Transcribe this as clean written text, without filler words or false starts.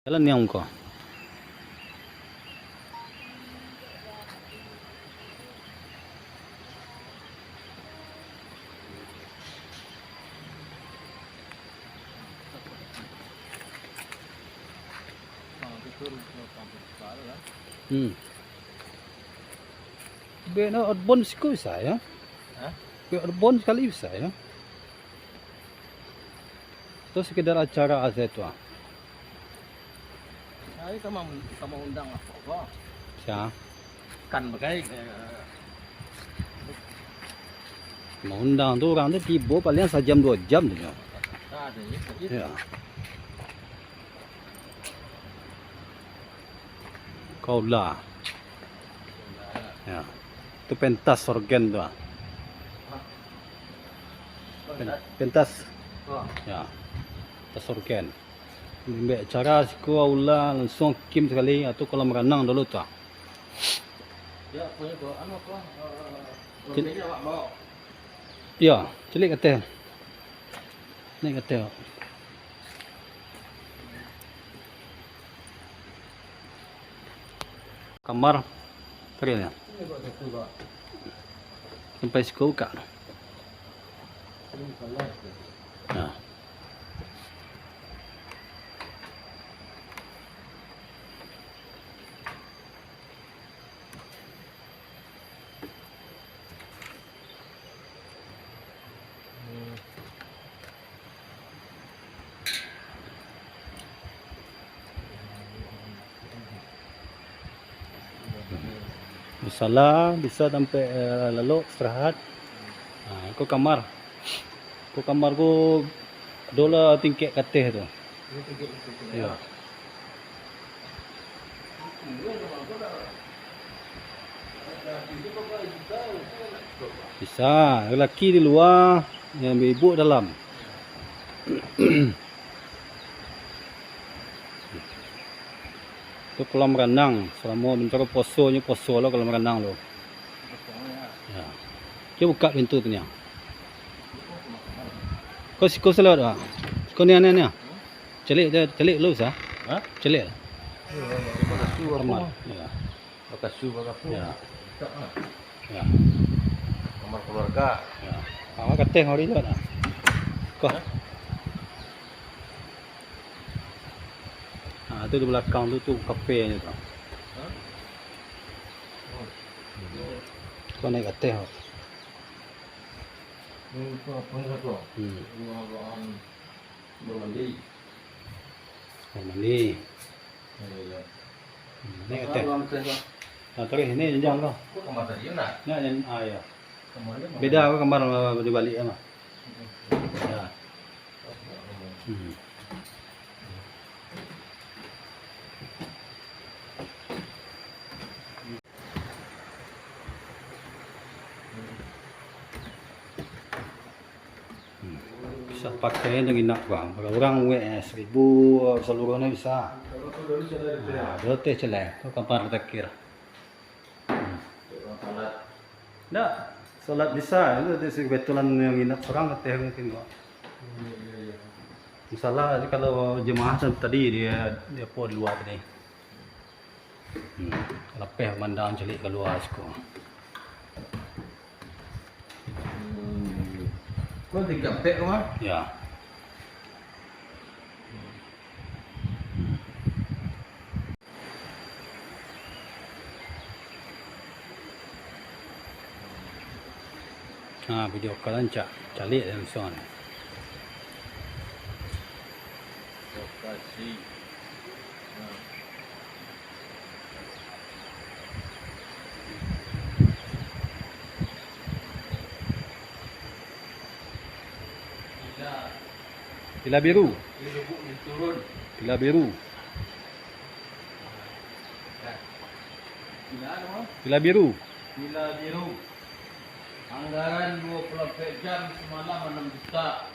Jalan yang kau. Beno outbound siko bisa ya? Outbound sekali bisa ya? Terus sekedar acara aja itu ah. Ay sama undang apa? Siya? Kan bagay. Mau undang tuh orang tuh tiba paling sejam 2 jam tuh. Ada Ya. Kaula. Ya. Itu pentas organ tuh. Pentas. Ya. Pentas organ. Ambil cara siku aula langsung kim sekali atau kolam renang dulu tuh. Ya, punya tuh anu apa? Ini awak bawa. Ya, celik kata. Ni kata. Kamar terima. Sampai siku buka. Ya. Bisalah, bisa sampai lalu istirahat. Aku kamar. Aku kamar ku dola tingkek kateh tu. Ya. Bisa, lelaki di luar, yang ibu dalam. Itu kolam renang. Selama bentar posonya poso lo kolam renang lo. Ya. Kita buka pintu tu ni. Kau selawat ah. Kau ni ni. Celik lu sah? Hah? Celik. Kamar. Ya. Bakasu. Ya. Ya. Kamar keluarga. Ya. Awak kateh hari tu dah. Kau. Itu di belakang tu kafe ni tu. Kau naik kateh. Itu apa satu? Ruangan mandi. Mandi. Ya. Naik kateh. Terus ini jenjang kau. Kamar tadi nak. Nah, ya. Kamar dia Beda aku kamar di balik mah. Ya. Bisa pakai yang enak bang. Kalau orang US 1000 seluruhnya bisa. Nah, berarti celek. Kau kamar terkir. Nggak, sholat bisa. Itu kebetulan yang enak orang katanya mungkin kok. Misalnya kalau jemaah tadi dia pun di luar ni. Lepeh mandang celik keluar sekolah. Kau 3 pek rumah? Ya. Video kalian calik dan soal. Lokasi. Pila biru. Turun. Pila biru. Pila biru. Pila biru. Anggaran 24 jam semalam 6 juta.